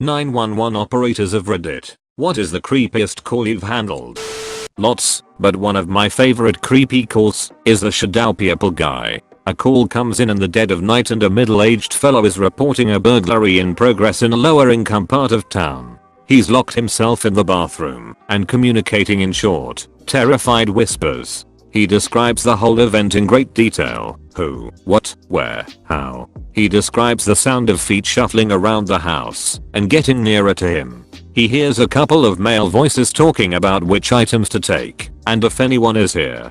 911 operators of Reddit. What is the creepiest call you've handled? Lots, but one of my favorite creepy calls is the shadow people guy. A call comes in the dead of night and a middle-aged fellow is reporting a burglary in progress in a lower income part of town. He's locked himself in the bathroom and communicating in short, terrified whispers. He describes the whole event in great detail. Who, what, where, how. He describes the sound of feet shuffling around the house and getting nearer to him. He hears a couple of male voices talking about which items to take and if anyone is here.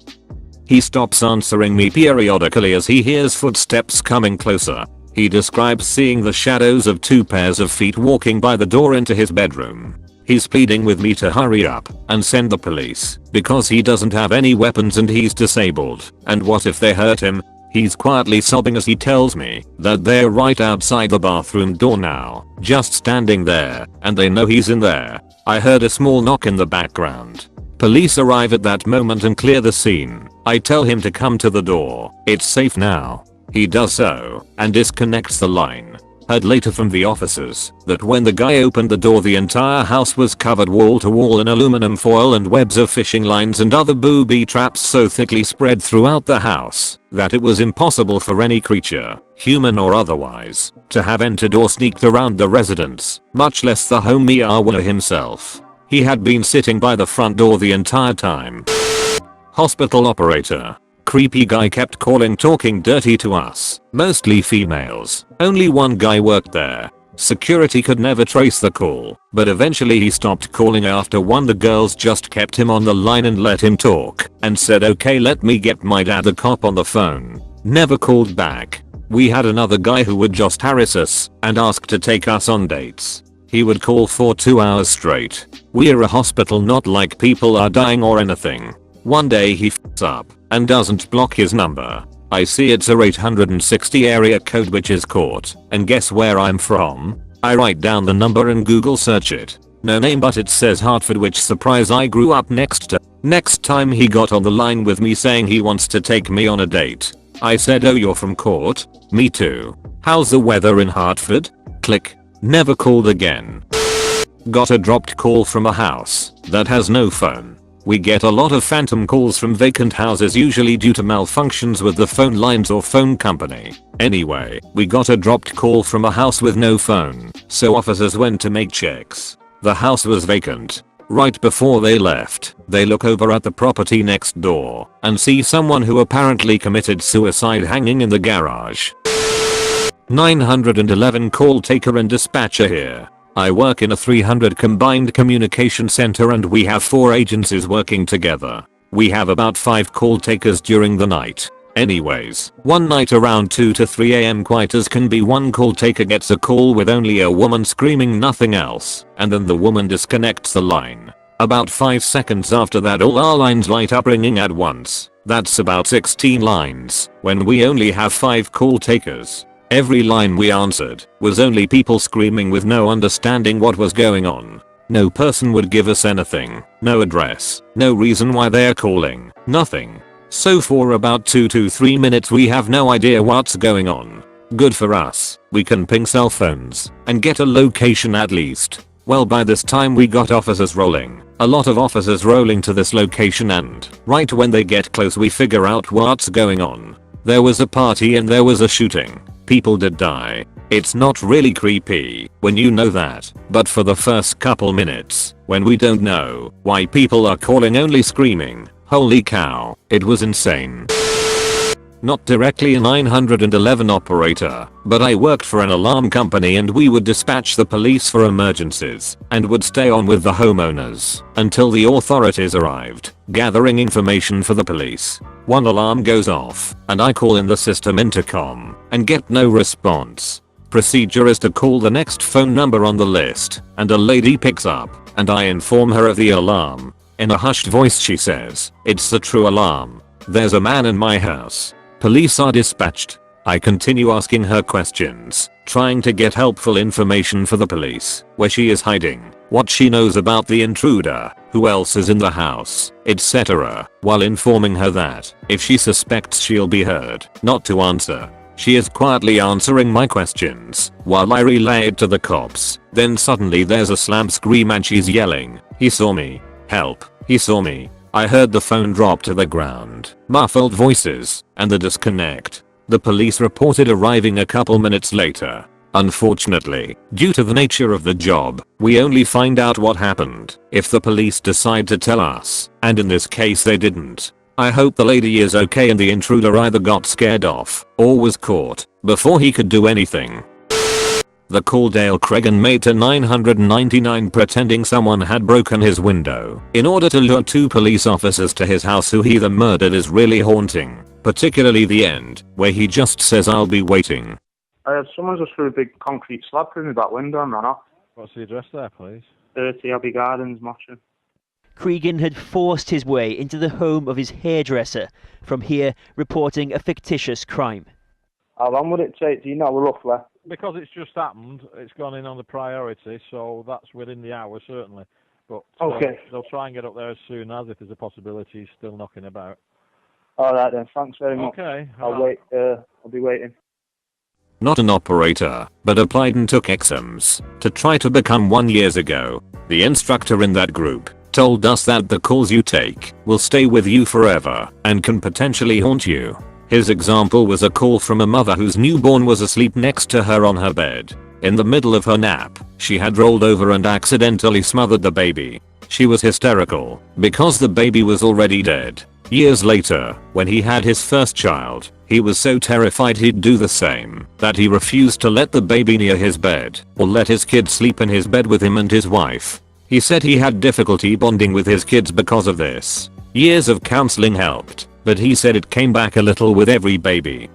He stops answering me periodically as he hears footsteps coming closer. He describes seeing the shadows of two pairs of feet walking by the door into his bedroom. He's pleading with me to hurry up and send the police because he doesn't have any weapons and he's disabled. And what if they hurt him? He's quietly sobbing as he tells me that they're right outside the bathroom door now, just standing there, and they know he's in there. I heard a small knock in the background. Police arrive at that moment and clear the scene. I tell him to come to the door. It's safe now. He does so and disconnects the line. Heard later from the officers that when the guy opened the door the entire house was covered wall to wall in aluminum foil and webs of fishing lines and other booby traps so thickly spread throughout the house that it was impossible for any creature, human or otherwise, to have entered or sneaked around the residence, much less the homie himself. He had been sitting by the front door the entire time. Hospital operator. Creepy guy kept calling talking dirty to us, mostly females. Only one guy worked there. Security could never trace the call, but eventually he stopped calling after one. The girls just kept him on the line and let him talk and said okay let me get my dad the cop on the phone. Never called back. We had another guy who would just harass us and ask to take us on dates. He would call for 2 hours straight. We're a hospital, not like people are dying or anything. One day he f***s up and doesn't block his number. I see it's a 860 area code which is caught, and guess where I'm from? I write down the number and Google search it. No name but it says Hartford, which surprise I grew up next to. Next time he got on the line with me saying he wants to take me on a date. I said oh you're from court? Me too. How's the weather in Hartford? Click. Never called again. Got a dropped call from a house that has no phone. We get a lot of phantom calls from vacant houses, usually due to malfunctions with the phone lines or phone company. Anyway, we got a dropped call from a house with no phone, so officers went to make checks. The house was vacant. Right before they left, they look over at the property next door and see someone who apparently committed suicide hanging in the garage. 911 call taker and dispatcher here. I work in a 300 combined communication center and we have 4 agencies working together. We have about 5 call takers during the night. Anyways, one night around 2 to 3 am, quite as can be, one call taker gets a call with only a woman screaming, nothing else, and then the woman disconnects the line. About 5 seconds after that all our lines light up ringing at once. That's about 16 lines when we only have 5 call takers. Every line we answered was only people screaming with no understanding what was going on. No person would give us anything, no address, no reason why they're calling, nothing. So for about 2 to 3 minutes we have no idea what's going on. Good for us, we can ping cell phones and get a location at least. Well, by this time we got officers rolling. A lot of officers rolling to this location, and right when they get close we figure out what's going on. There was a party and there was a shooting. People did die. It's not really creepy when you know that, but for the first couple minutes, when we don't know why people are calling only screaming, holy cow, it was insane. Not directly a 911 operator, but I worked for an alarm company and we would dispatch the police for emergencies and would stay on with the homeowners until the authorities arrived, gathering information for the police. One alarm goes off and I call in the system intercom and get no response. Procedure is to call the next phone number on the list, and a lady picks up and I inform her of the alarm. In a hushed voice she says, "It's the true alarm. There's a man in my house." Police are dispatched. I continue asking her questions, trying to get helpful information for the police, where she is hiding, what she knows about the intruder, who else is in the house, etc., while informing her that if she suspects she'll be heard not to answer. She is quietly answering my questions while I relay it to the cops. Then suddenly there's a slam scream and she's yelling, "He saw me. Help. He saw me." I heard the phone drop to the ground, muffled voices, and the disconnect. The police reported arriving a couple minutes later. Unfortunately, due to the nature of the job, we only find out what happened if the police decide to tell us, and in this case they didn't. I hope the lady is okay and the intruder either got scared off or was caught before he could do anything. The call Dale Cregan made to 999 pretending someone had broken his window in order to lure 2 police officers to his house who he then murdered is really haunting, particularly the end, where he just says "I'll be waiting." Someone just threw a big concrete slab through my back window and ran off. What's the address there, please? 30 Abbey Gardens, Mosham. Cregan had forced his way into the home of his hairdresser, from here reporting a fictitious crime. How long would it take, do you know, roughly? Because it's just happened, it's gone in on the priority, so that's within the hour, certainly. But okay. They'll try and get up there as soon as, if there's a possibility he's still knocking about. Alright then, thanks very much. Okay. I'll be waiting. Not an operator, but applied and took exams to try to become one years ago. The instructor in that group told us that the calls you take will stay with you forever and can potentially haunt you. His example was a call from a mother whose newborn was asleep next to her on her bed. In the middle of her nap, she had rolled over and accidentally smothered the baby. She was hysterical because the baby was already dead. Years later, when he had his first child, he was so terrified he'd do the same that he refused to let the baby near his bed or let his kid sleep in his bed with him and his wife. He said he had difficulty bonding with his kids because of this. Years of counseling helped, but he said it came back a little with every baby.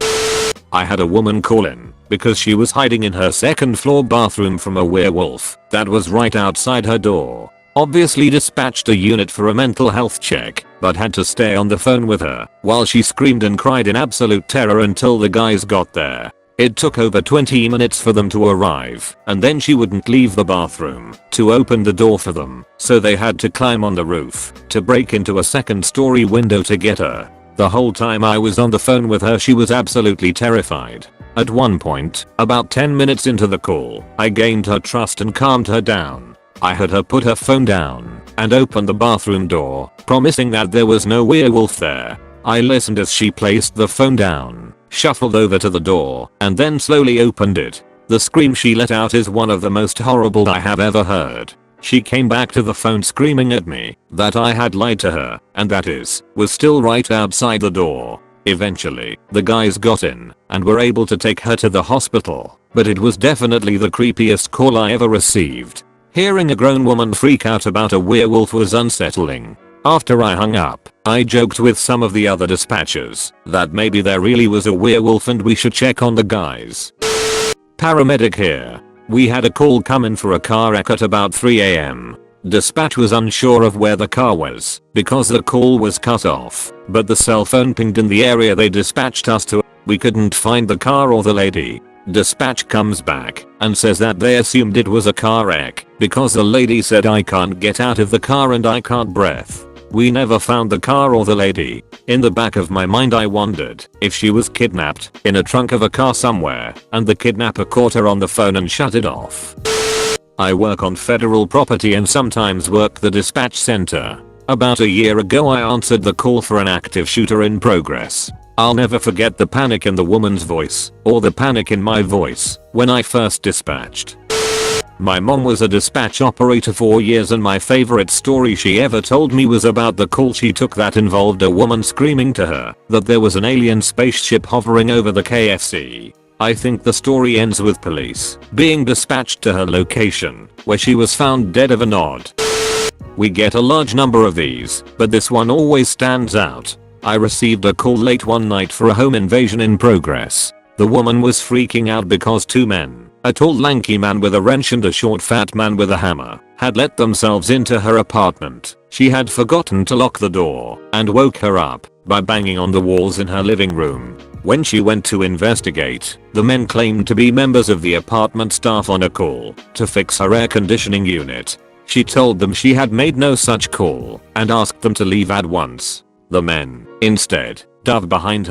I had a woman call in because she was hiding in her second floor bathroom from a werewolf that was right outside her door. Obviously dispatched a unit for a mental health check, but had to stay on the phone with her while she screamed and cried in absolute terror until the guys got there. It took over 20 minutes for them to arrive, and then she wouldn't leave the bathroom to open the door for them, so they had to climb on the roof to break into a second-story window to get her. The whole time I was on the phone with her she was absolutely terrified. At one point, about 10 minutes into the call, I gained her trust and calmed her down. I had her put her phone down and open the bathroom door, promising that there was no werewolf there. I listened as she placed the phone down, shuffled over to the door, and then slowly opened it. The scream she let out is one of the most horrible I have ever heard. She came back to the phone screaming at me that I had lied to her, and was still right outside the door. Eventually, the guys got in and were able to take her to the hospital, but it was definitely the creepiest call I ever received. Hearing a grown woman freak out about a werewolf was unsettling. After I hung up, I joked with some of the other dispatchers that maybe there really was a werewolf and we should check on the guys. Paramedic here. We had a call come in for a car wreck at about 3 AM. Dispatch was unsure of where the car was because the call was cut off, but the cell phone pinged in the area they dispatched us to. We couldn't find the car or the lady. Dispatch comes back and says that they assumed it was a car wreck because the lady said I can't get out of the car and I can't breathe. We never found the car or the lady. In the back of my mind I wondered if she was kidnapped in a trunk of a car somewhere and the kidnapper caught her on the phone and shut it off. I work on federal property and sometimes work the dispatch center. About a year ago I answered the call for an active shooter in progress. I'll never forget the panic in the woman's voice, or the panic in my voice, when I first dispatched. My mom was a dispatch operator for years and my favorite story she ever told me was about the call she took that involved a woman screaming to her that there was an alien spaceship hovering over the KFC. I think the story ends with police being dispatched to her location, where she was found dead of a nod. We get a large number of these, but this one always stands out. I received a call late one night for a home invasion in progress. The woman was freaking out because 2 men, a tall lanky man with a wrench and a short fat man with a hammer, had let themselves into her apartment. She had forgotten to lock the door and woke her up by banging on the walls in her living room. When she went to investigate, the men claimed to be members of the apartment staff on a call to fix her air conditioning unit. She told them she had made no such call and asked them to leave at once. The men, instead, stuff behind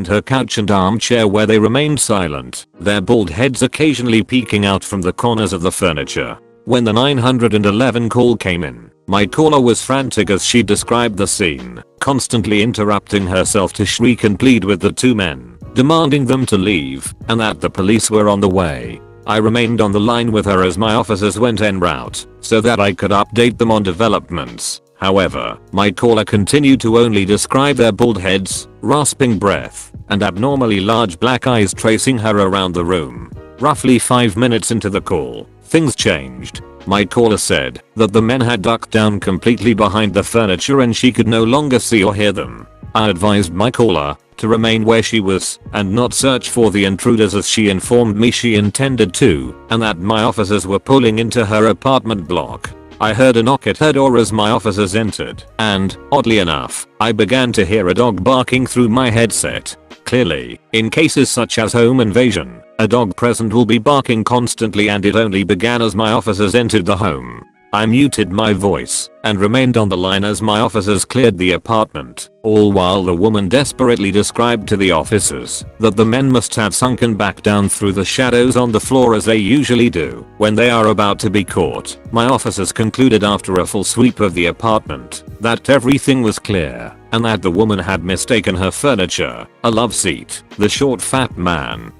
her couch and armchair where they remained silent, their bald heads occasionally peeking out from the corners of the furniture. When the 911 call came in, my caller was frantic as she described the scene, constantly interrupting herself to shriek and plead with the two men, demanding them to leave, and that the police were on the way. I remained on the line with her as my officers went en route, so that I could update them on developments. However, my caller continued to only describe their bald heads, rasping breath, and abnormally large black eyes tracing her around the room. Roughly 5 minutes into the call, things changed. My caller said that the men had ducked down completely behind the furniture and she could no longer see or hear them. I advised my caller to remain where she was and not search for the intruders as she informed me she intended to, and that my officers were pulling into her apartment block. I heard a knock at her door as my officers entered, and, oddly enough, I began to hear a dog barking through my headset. Clearly, in cases such as home invasion, a dog present will be barking constantly, and it only began as my officers entered the home. I muted my voice and remained on the line as my officers cleared the apartment, all while the woman desperately described to the officers that the men must have sunken back down through the shadows on the floor as they usually do when they are about to be caught. My officers concluded after a full sweep of the apartment that everything was clear and that the woman had mistaken her furniture, a love seat, the short fat man,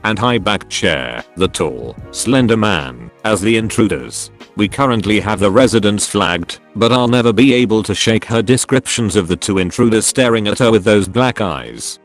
and high-backed chair, the tall, slender man, as the intruders. We currently have the residents flagged, but I'll never be able to shake her descriptions of the two intruders staring at her with those black eyes.